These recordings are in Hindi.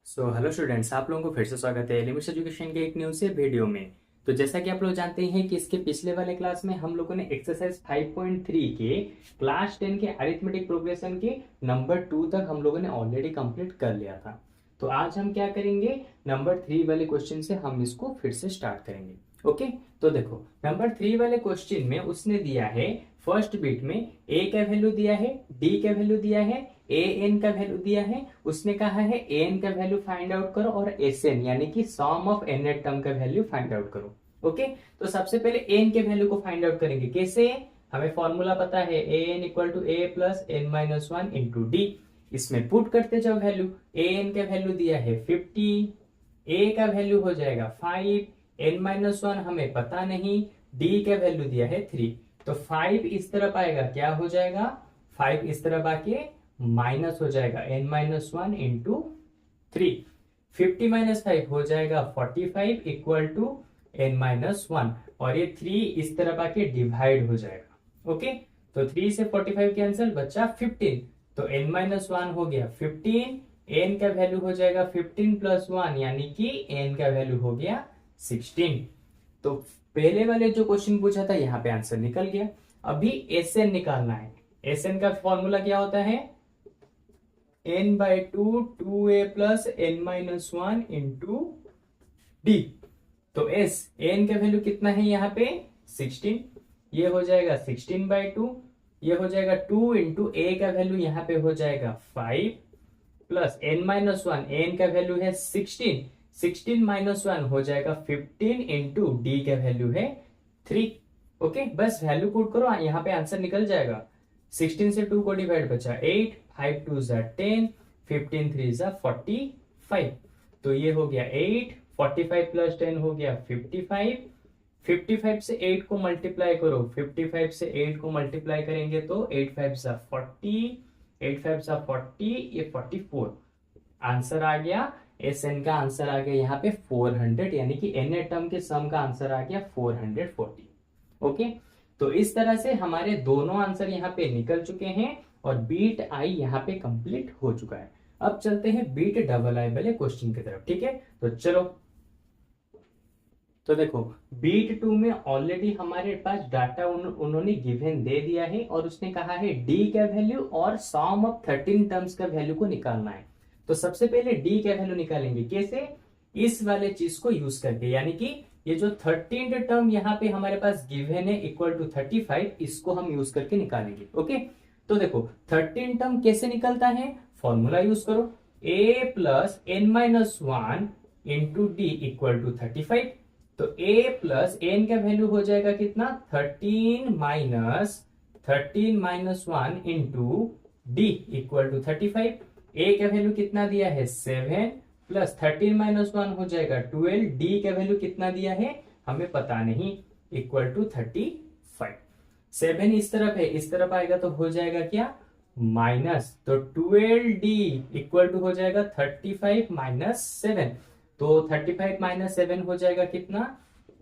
हेलो स्टूडेंट्स, आप लोगों को फिर से स्वागत है एलिमेंट्स एजुकेशन के एक न्यू से वीडियो में। तो जैसा कि आप लोग जानते हैं कि इसके पिछले वाले क्लास में हम लोगों ने एक्सरसाइज 5.3 के क्लास 10 के अरिथमेटिक प्रोग्रेशन के नंबर 2 तक हम लोगों ने ऑलरेडी कंप्लीट कर लिया था। तो आज हम क्या करेंगे, नंबर 3 वाले क्वेश्चन से हम इसको फिर से स्टार्ट करेंगे। ओके, तो देखो नंबर 3 वाले क्वेश्चन में उसने दिया है फर्स्ट बिट में ए का वैल्यू दिया है, डी का वैल्यू दिया है, ए एन का वैल्यू दिया है। उसने कहा है ए एन का वैल्यू फाइंड आउट करो और एस एन यानी कि सम ऑफ एन एट टर्म का वैल्यू फाइंड आउट करो। ओके, तो सबसे पहले एन के वैल्यू को फाइंड आउट करेंगे। कैसे? हमें फॉर्मूला पता है A N equal to A plus N minus one into D. इसमें पुट करते जाओ वैल्यू। ए एन का वैल्यू दिया है 50, ए का वैल्यू हो जाएगा 5, एन माइनस वन हमें पता नहीं, डी का वैल्यू दिया है 3। तो 5 इस तरफ आएगा, क्या हो जाएगा? 5 इस तरफ आके माइनस हो जाएगा N minus one into 3। 50 minus 5 हो जाएगा 45 equal to N minus one, और ये 3 इस तरफ आके डिवाइड हो जाएगा। ओके, तो 3 से 45 कैंसिल, बचा 15। तो एन माइनस वन हो गया 15, एन का वैल्यू हो जाएगा 15 प्लस वन यानी कि एन का वैल्यू हो गया 16। तो पहले वाले जो क्वेश्चन पूछा था यहाँ पे आंसर निकल गया। अभी एस एन निकालना है। एस एन का फॉर्मूला क्या होता है? n by two A plus N minus one into D. तो एस एन का वैल्यू कितना है यहाँ पे? 16। ये हो जाएगा 16 बाई टू, ये हो जाएगा 2 इंटू ए का वैल्यू यहाँ पे हो जाएगा 5 plus N minus one, N का वैल्यू है 16, 16 माइनस वन हो जाएगा 15 इंटू डी का वैल्यू है 3। ओके, बस वैल्यू पुट करो, यहाँ पे आंसर निकल जाएगा। 16 से 2 को डिवाइड बचा 8, 5 2 जा 10, 15 3 जा 45। तो ये हो गया 8, 45 प्लस 10 हो गया 55। 55 से 8 को मल्टीप्लाई करो, 55 से 8 को मल्टीप्लाई करेंगे तो 8 5 जा 40, 8 5 जा 40, ये 44। आंसर आ गया, एस एन का आंसर आ गया यहाँ पे 400, यानी कि एन ए टर्म के सम का आंसर आ गया 440। ओके, तो इस तरह से हमारे दोनों आंसर यहाँ पे निकल चुके हैं और बीट आई यहाँ पे कंप्लीट हो चुका है। अब चलते हैं बीट डबल आई वाले क्वेश्चन की तरफ। ठीक है, तो चलो। तो देखो बीट टू में ऑलरेडी हमारे पास डाटा उन्होंने गिवन दे दिया है और उसने कहा है डी का वैल्यू और सम ऑफ 13 टर्म्स का वैल्यू को निकालना है। तो सबसे पहले डी का वैल्यू निकालेंगे। कैसे? इस वाले चीज को यूज करके, यानी कि ये जो 13 टर्म यहाँ पे हमारे पास गिवन है इक्वल टू 35, इसको हम यूज करके निकालेंगे। ओके, तो देखो 13 टर्म कैसे निकलता है? फॉर्मूला यूज करो, a plus N minus one into D equal to 35। तो a प्लस एन का वैल्यू हो जाएगा कितना? 13 minus one into D equal to 35। a का वैल्यू कितना दिया है? 7 प्लस 13 माइनस वन हो जाएगा 12, डी का वैल्यू कितना दिया है हमें पता नहीं, इक्वल टू 35। 7 इस तरफ है, इस तरफ आएगा तो हो जाएगा क्या? माइनस। तो 12d इक्वल टू हो जाएगा 35 माइनस 7। तो 35 माइनस 7 हो जाएगा कितना?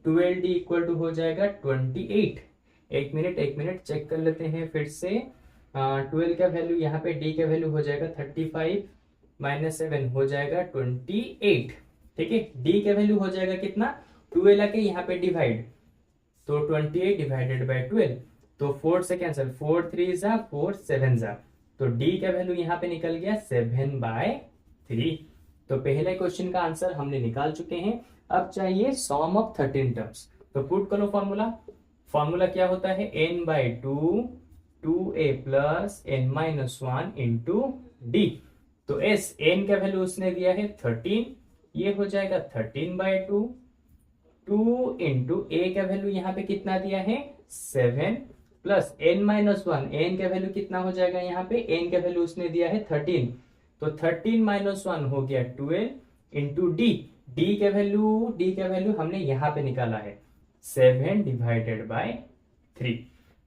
12d इक्वल टू हो जाएगा 28। एक मिनट चेक कर लेते हैं फिर से। 12 का वैल्यू यहाँ पे, डी का वैल्यू हो जाएगा 35 माइनस 7 हो जाएगा 28। ठीक है, डी का वैल्यू हो जाएगा कितना? 12 आके यहाँ पे डिवाइड, तो 28 डिवाइडेड बाय 12, तो 4 से कैंसिल, 4 3 जा 4 7 जा, तो डी का वैल्यू यहाँ पे निकल गया 7/3। तो पहले क्वेश्चन का आंसर हमने निकाल चुके हैं। अब चाहिए सम ऑफ 13 टर्म्स। तो पुट करो फॉर्मूला। फॉर्मूला क्या होता है? n by two A plus N minus one into D. तो एस एन का वैल्यू उसने दिया है 13, ये हो जाएगा 13/2, 2 इंटू ए का वैल्यू यहाँ पे कितना दिया है? 7 plus N minus one, N का वैल्यू कितना हो जाएगा यहाँ पे? एन का वैल्यू उसने दिया है 13, तो 13 माइनस वन हो गया 12 इंटू डी। डी का वैल्यू हमने यहाँ पे निकाला है 7 डिवाइडेड बाय 3।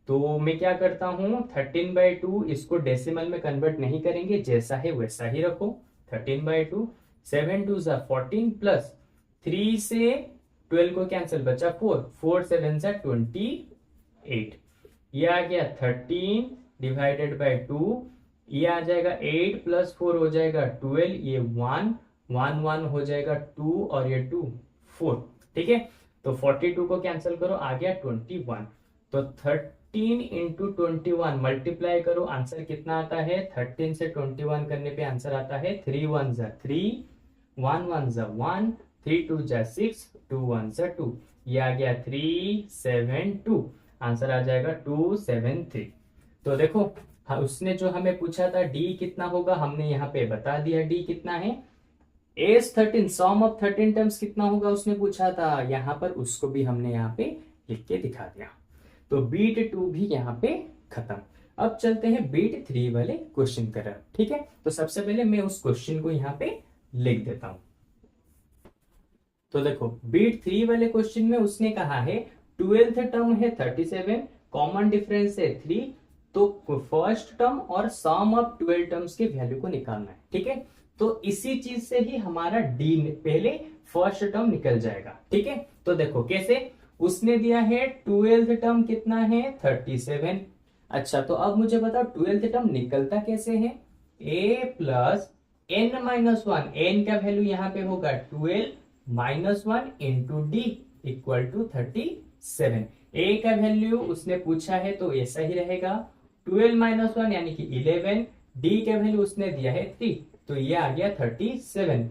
तो मैं क्या करता हूं, 13/2 इसको डेसिमल में कन्वर्ट नहीं करेंगे, जैसा है वैसा ही रखो। 13/2, 7 2 जा 14 प्लस 3 से 12 को कैंसिल, बचा 4, 4 7 जा 28। ये आ गया 13 डिवाइडेड बाय 2, ये आ जाएगा 8 प्लस 4 हो जाएगा 12, ये 1 1 1 हो जाएगा 2 और ये 2 4। ठीक है, तो 42 को कैंसिल करो, आ गया 21। तो 13 इंटू 21 मल्टीप्लाई करो, आंसर कितना आता है? 13 से 21 करने पे आंसर आता है 3 1 जा 3, 1 1 जा 1, 3 2 जा 6, 2 1 जा 2। ये आ गया 372, आंसर आ जाएगा 273। तो देखो उसने जो हमें पूछा था डी कितना होगा, हमने यहाँ पे बता दिया डी कितना है। एस 13 सम ऑफ 13 टर्म्स कितना होगा उसने पूछा था, यहाँ पर उसको भी हमने यहाँ पे लिख के दिखा दिया। तो बीट 2 भी यहाँ पे खत्म। अब चलते हैं बीट 3 वाले क्वेश्चन की तरफ। ठीक है, तो सबसे पहले मैं उस क्वेश्चन को यहाँ पे लिख देता हूं। तो देखो बीट 3 वाले क्वेश्चन में उसने कहा है 12th टर्म है 37, कॉमन डिफरेंस है 3, तो फर्स्ट टर्म और सम ऑफ 12 टर्म्स के वैल्यू को निकालना है। ठीक है, तो इसी चीज से ही हमारा डी पहले फर्स्ट टर्म निकल जाएगा। ठीक है, तो देखो कैसे, उसने दिया है 12th टर्म कितना है 37। अच्छा, तो अब मुझे बताओ 12th टर्म निकलता कैसे है? a plus n minus 1, n का वैल्यू यहाँ पे होगा 12 minus 1 into D equal to 37। a का वैल्यू उसने पूछा है तो ऐसा ही रहेगा, 12 माइनस 1 यानी कि 11, d का वैल्यू उसने दिया है 3, तो ये आ गया 37।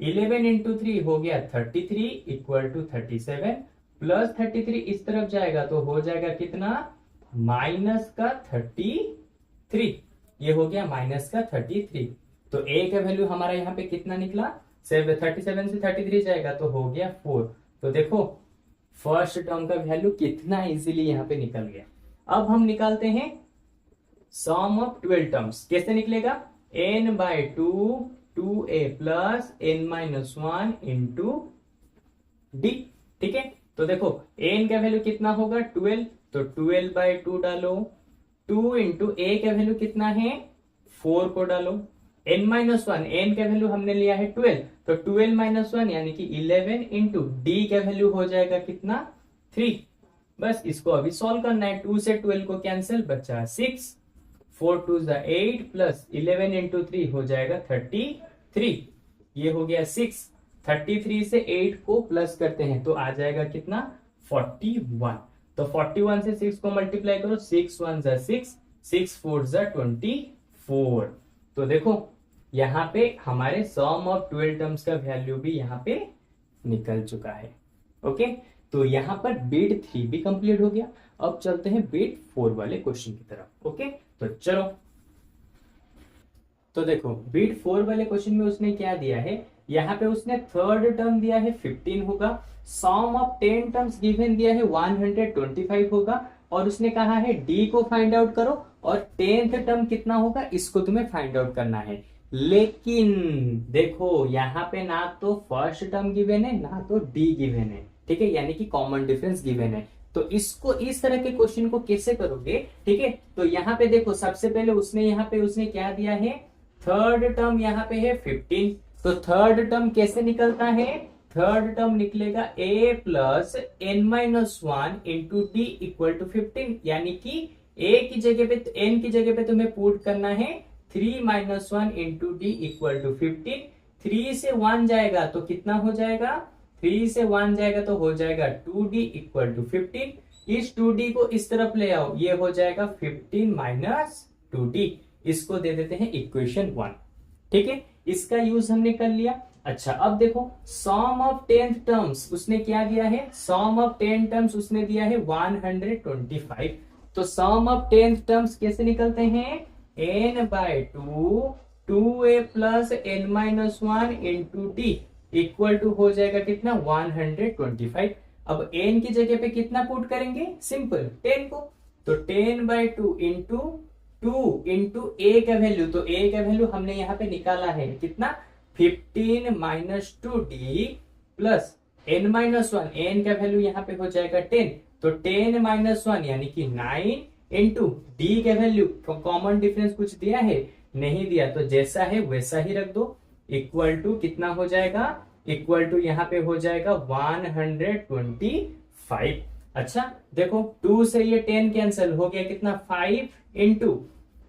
11 इंटू 3 हो गया 33 इक्वल टू 37, प्लस 33 इस तरफ जाएगा तो हो जाएगा कितना? माइनस का 33। ये हो गया माइनस का 33। तो a का वैल्यू हमारा यहाँ पे कितना निकला? 37 से 33 जाएगा तो हो गया 4। तो देखो फर्स्ट टर्म का वैल्यू कितना इजीली यहाँ पे निकल गया। अब हम निकालते हैं सम ऑफ 12 टर्म्स। कैसे निकलेगा? n by 2 2a plus n minus 1 into D. ठीक है, तो देखो n का वैल्यू कितना होगा 12, तो 12 बाय 2 डालो, 2 इंटू a का वैल्यू कितना है 4 को डालो, n माइनस 1, n का वैल्यू हमने लिया है 12, तो 12 माइनस 1 यानी कि 11 इंटू डी का वैल्यू हो जाएगा कितना? 3। बस इसको अभी सॉल्व करना है। 2 से 12 को कैंसिल, बचा 6, 4 2 8 प्लस 11 इंटू 3 हो जाएगा 33। ये हो गया 6। 33 से 8 को प्लस करते हैं तो आ जाएगा कितना? 41। तो 41 से 6 को मल्टीप्लाई करो, 6 1 6, 6 4 24। तो देखो यहाँ पे हमारे सम ऑफ 12 टर्म्स का वैल्यू भी यहाँ पे निकल चुका है। ओके, तो यहाँ पर बीट 3 भी कंप्लीट हो गया। अब चलते हैं बीट 4 वाले क्वेश्चन की तरफ। ओके, तो चलो, तो देखो बीट 4 वाले क्वेश्चन में उसने क्या दिया है, यहाँ पे उसने थर्ड टर्म दिया है 15 होगा, सम ऑफ 10 टर्म्स गिवन दिया है 125 होगा, और उसने कहा है डी को फाइंड आउट करो और 10th टर्म कितना होगा इसको तुम्हें फाइंड आउट करना है। लेकिन देखो यहाँ पे ना तो फर्स्ट टर्म गिवन है ना तो डी गिवन है। ठीक है, यानी कि कॉमन डिफरेंस गिवन है। तो इसको इस तरह के क्वेश्चन को कैसे करोगे? ठीक है, तो यहाँ पे देखो सबसे पहले उसने क्या दिया है, थर्ड टर्म यहाँ पे है 15। तो थर्ड टर्म कैसे निकलता है? थर्ड टर्म निकलेगा a plus n minus 1 into D equal to 15, यानी कि a की जगह पे n की जगह पे तुम्हें पुट करना है 3 minus 1 into D equal to 15। 3 से 1 जाएगा तो कितना हो जाएगा? 3 से 1 जाएगा तो हो जाएगा 2d इक्वल टू 15। इस 2d को इस तरफ ले आओ, ये हो जाएगा 15 माइनस 2d। इसको दे देते हैं इक्वेशन 1। ठीक है, इसका यूज हमने कर लिया। अच्छा, अब देखो सम ऑफ 10th टर्म्स उसने क्या दिया है, सम ऑफ 10 टर्म्स उसने दिया है 125। तो सम ऑफ 10th टर्म्स कैसे निकलते हैं? n by 2 2a plus n minus 1 into D equal to हो जाएगा कितना? 125। अब n की जगह पे कितना पुट करेंगे? सिंपल 10 को, तो 10 बाय 2 इंटू 2 इंटू a का वैल्यू, तो a का वैल्यू हमने यहाँ पे निकाला है कितना? 15 minus 2d plus n minus 1, n का वैल्यू यहाँ पे हो जाएगा 10, तो 10 माइनस 1 यानी कि 9 इंटू d का वैल्यू, कॉमन डिफरेंस कुछ दिया है? नहीं दिया, तो जैसा है वैसा ही रख दो। इक्वल टू कितना हो जाएगा? इक्वल टू यहाँ पे हो जाएगा 125। अच्छा देखो 2 से ये 10 कैंसिल हो गया कितना? 5 इंटू,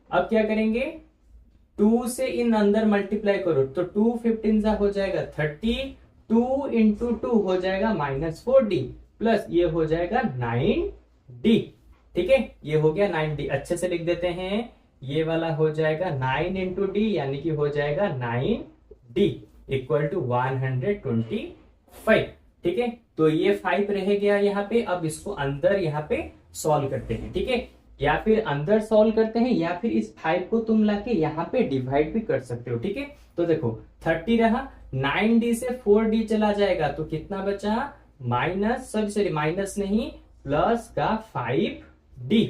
अब क्या करेंगे 2 से इन अंदर मल्टीप्लाई करो तो 2 15 जा हो जाएगा 30, 2 इंटू 2 हो जाएगा -4d, प्लस ये हो जाएगा 9d। ठीक है, ये हो गया 9d। अच्छे से लिख देते हैं, ये वाला हो जाएगा 9 इंटू डी, यानी कि हो जाएगा 9d इक्वल टू 125। ठीक है, तो ये 5 रह गया यहाँ पे। अब इसको अंदर यहाँ पे सॉल्व करते हैं। ठीक है, या फिर अंदर सॉल्व करते हैं, या फिर इस 5 को तुम लाके यहाँ पे डिवाइड भी कर सकते हो। ठीक है, तो देखो 30 रहा, 9d से 4d चला जाएगा तो कितना बचा, माइनस सॉरी माइनस नहीं, प्लस का 5d।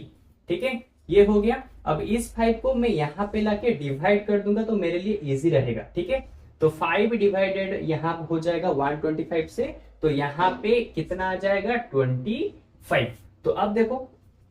ठीक है, ये हो गया। अब इस 5 को मैं यहाँ पे लाके डिवाइड कर दूंगा तो मेरे लिए इजी रहेगा। ठीक है, तो 5 डिवाइडेड यहाँ हो जाएगा 125 से, तो यहाँ पे कितना आ जाएगा 25। तो अब देखो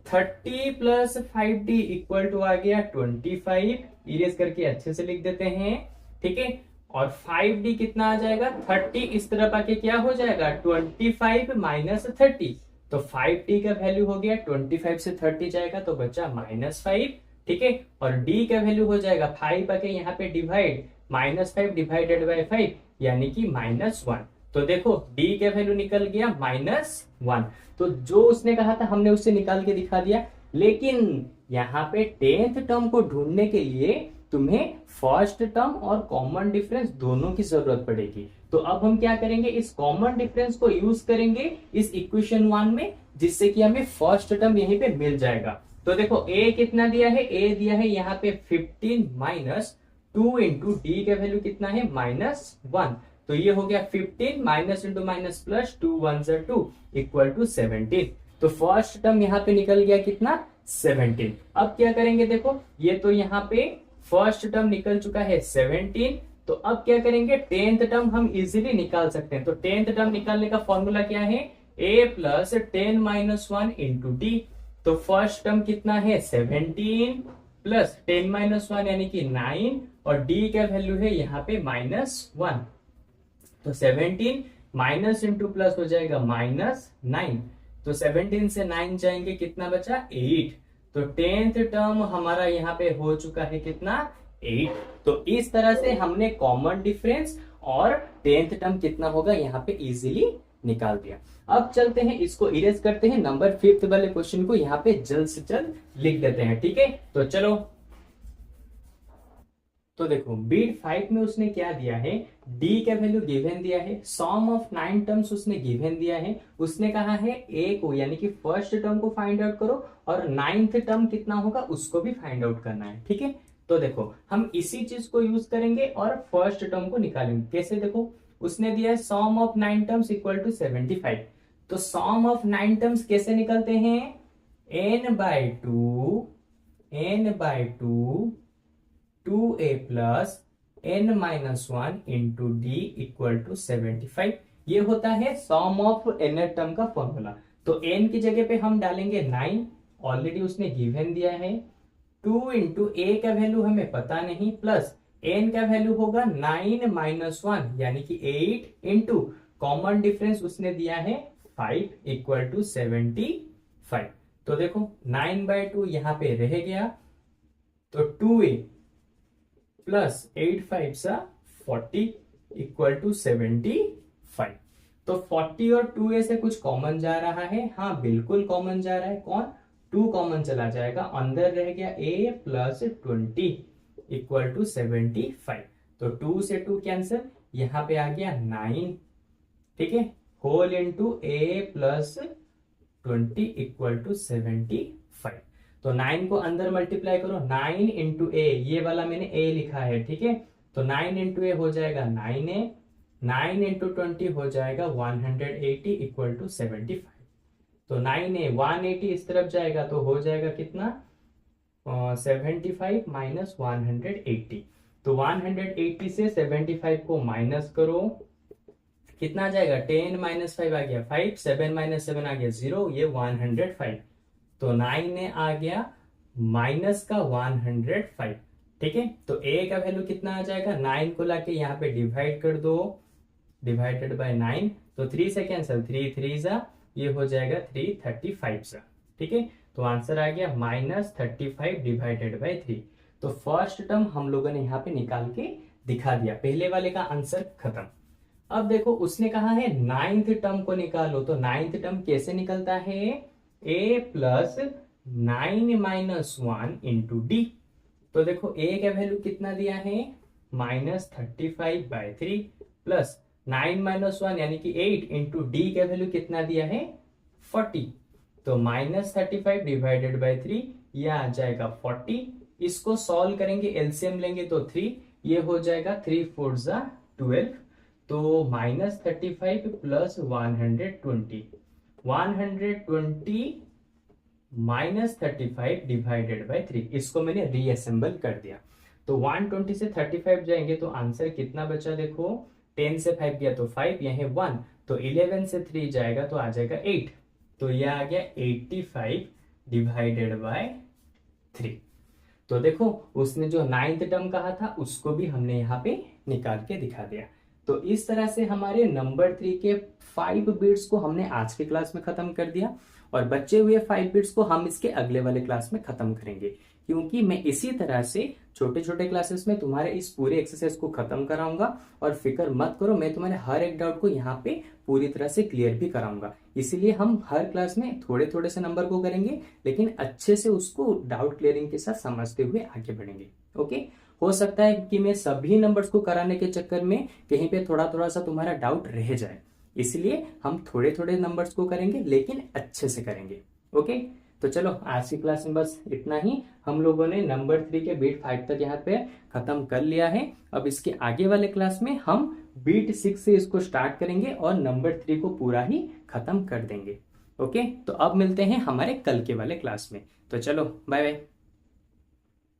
30 प्लस 5d इक्वल टू आ गया 25। इरेज करके अच्छे से लिख देते हैं। ठीक है, और 5d कितना आ जाएगा, 30 इस तरफ आके क्या हो जाएगा 25 माइनस 30, तो 5d का वैल्यू हो गया 25 से 30 जाएगा तो बचा -5। ठीक है, और d का वैल्यू हो जाएगा 5 आके यहाँ पे डिवाइड, -5 डिवाइडेड बाय 5 यानी कि -1। तो देखो d का वैल्यू निकल गया -1। तो जो उसने कहा था हमने उससे निकाल के दिखा दिया। लेकिन यहाँ पे 10th टर्म को ढूंढने के लिए तुम्हें फर्स्ट टर्म और कॉमन डिफरेंस दोनों की जरूरत पड़ेगी। तो अब हम क्या करेंगे, इस कॉमन डिफरेंस को यूज करेंगे इस इक्वेशन 1 में, जिससे कि हमें फर्स्ट टर्म यहीं पे मिल जाएगा। तो देखो a कितना दिया है, a दिया है यहाँ पे 15 माइनस 2 इंटू डी का वैल्यू कितना है -1, तो ये हो गया 15 minus into minus plus 2 1 2 equal to 17। तो फर्स्ट टर्म यहाँ पे निकल गया कितना 17। अब क्या करेंगे, देखो ये तो यहाँ पे फर्स्ट टर्म निकल चुका है 17। तो अब क्या करेंगे, 10th टर्म हम इजीली निकाल सकते हैं। तो 10th टर्म निकालने का फॉर्मूला क्या है, a plus 10 minus 1 into D. तो फर्स्ट टर्म कितना है 17 प्लस 10 माइनस 1 यानी कि 9, और d का वैल्यू है यहाँ पे -1। तो 17 माइनस इंटू प्लस हो जाएगा -9। तो 17 से 9 जाएंगे, कितना बचा 8। तो 10th टर्म हमारा यहाँ पे हो चुका है कितना 8। तो इस तरह से हमने कॉमन डिफरेंस और 10th टर्म कितना होगा यहाँ पे इजीली निकाल दिया। अब चलते हैं, इसको इरेज करते हैं, नंबर 5th वाले क्वेश्चन को यहाँ पे जल्द से जल्द लिख देते हैं। ठीक है, तो चलो। तो देखो बीट 5 में उसने क्या दिया है, d का वैल्यू गिवन दिया है, सम ऑफ 9 टर्म्स उसने गिवन दिया है। उसने कहा है a को यानी कि फर्स्ट टर्म को फाइंड आउट करो और 9th टर्म कितना होगा उसको भी फाइंड आउट करना है। ठीक है, तो देखो हम इसी चीज को यूज करेंगे और फर्स्ट टर्म को निकालेंगे। कैसे, देखो उसने दिया है sum of 9 terms equal to 75। तो सम ऑफ 9 टर्म्स कैसे निकलते हैं, n by 2 2a plus n minus 1 into D equal to 75। ये होता है सम ऑफ n टर्म का फॉर्मूला। तो n की जगह पे हम डालेंगे 9, ऑलरेडी उसने गिवन दिया है। 2 इंटू a का वैल्यू हमें पता नहीं, प्लस n का वैल्यू होगा 9 माइनस 1 यानी कि 8 इंटू कॉमन डिफरेंस उसने दिया है 5 इक्वल टू 75। तो देखो 9 बाय 2 यहाँ पे रह गया, तो 2a प्लस 8 5 सा 40 इक्वल टू 75। तो 40 और 2a से कुछ कॉमन जा रहा है, हाँ बिल्कुल कॉमन जा रहा है। कौन, 2 कॉमन चला जाएगा, अंदर रह गया a प्लस 20 इक्वल टू 75। तो 2 से 2 कैंसिल, यहाँ पे आ गया 9। ठीक है, whole into a plus 20 equal to 75। तो 9 को अंदर मल्टीप्लाई करो, 9 इंटू ए, ये वाला मैंने a लिखा है। ठीक है, तो 9 इंटू ए हो जाएगा 9a, 9 इंटू 20 हो जाएगा 180 इक्वल टू 75। तो 9a 180 इस तरफ जाएगा तो हो जाएगा कितना 75 माइनस 180। तो 180 से 75 को माइनस करो, कितना आ जाएगा 10 माइनस 5 आ गया 5, 7 माइनस 7 आ गया 0, ये 105। तो 9 ने आ गया माइनस का 105। ठीक है, तो a का वैल्यू कितना आ जाएगा, 9 को लाके यहाँ पे डिवाइड कर दो, डिवाइडेड बाय 9, तो 3 से कैंसिल, 3 3 जा, ये हो जाएगा 335 सा। ठीक है, तो आंसर आ गया -35 डिवाइडेड बाय 3। तो फर्स्ट टर्म हम लोगों ने यहाँ पे निकाल के दिखा दिया, पहले वाले का आंसर खत्म। अब देखो उसने कहा है नाइन्थ टर्म को निकालो, तो नाइन्थ टर्म कैसे निकलता है, a प्लस 9 - 1 इंटू डी। तो देखो a का वैल्यू कितना दिया है -35/3 प्लस 9 - 1 यानी कि 8 इंटू डी का वैल्यू कितना दिया है 40। तो -35 डिवाइडेड बाय 3 यह आ जाएगा 40। इसको सॉल्व करेंगे, एलसीएम लेंगे तो 3, ये हो जाएगा 3 4 जा 12। तो -35 प्लस 120 -35 डिवाइडेड बाय 3, इसको मैंने रीअसेंबल कर दिया। तो 120 से 35 जाएंगे तो आंसर कितना बचा, देखो 10 से 5 गया तो 5, यह 1, तो 11 से 3 जाएगा तो आ जाएगा 8। तो यह आ गया 85 डिवाइडेड बाय 3। तो देखो उसने जो नाइन्थ टर्म कहा था उसको भी हमने यहाँ पे निकाल के दिखा दिया। तो इस तरह से हमारे नंबर 3 के 5 बिट्स को हमने आज के क्लास में खत्म कर दिया, और बचे हुए 5 बिट्स को हम इसके अगले वाले क्लास में खत्म करेंगे, क्योंकि मैं इसी तरह से छोटे छोटे क्लासेस में तुम्हारे इस पूरे एक्सरसाइज को खत्म कराऊंगा। और फिक्र मत करो, मैं तुम्हारे हर एक डाउट को यहाँ पे पूरी तरह से क्लियर भी कराऊंगा। इसीलिए हम हर क्लास में थोड़े थोड़े से नंबर को करेंगे, लेकिन अच्छे से उसको डाउट क्लियरिंग के साथ समझते हुए आगे बढ़ेंगे। ओके, हो सकता है कि मैं सभी नंबर्स को कराने के चक्कर में कहीं पे थोड़ा थोड़ा सा तुम्हारा डाउट रह जाए, इसलिए हम थोड़े थोड़े नंबर्स को करेंगे लेकिन अच्छे से करेंगे। ओके, तो चलो आज की क्लास में बस इतना ही। हम लोगों ने नंबर 3 के बीट 5 तक यहाँ पे खत्म कर लिया है। अब इसके आगे वाले क्लास में हम बीट 6 से इसको स्टार्ट करेंगे और नंबर 3 को पूरा ही खत्म कर देंगे। ओके, तो अब मिलते हैं हमारे कल के वाले क्लास में। तो चलो बाय बाय।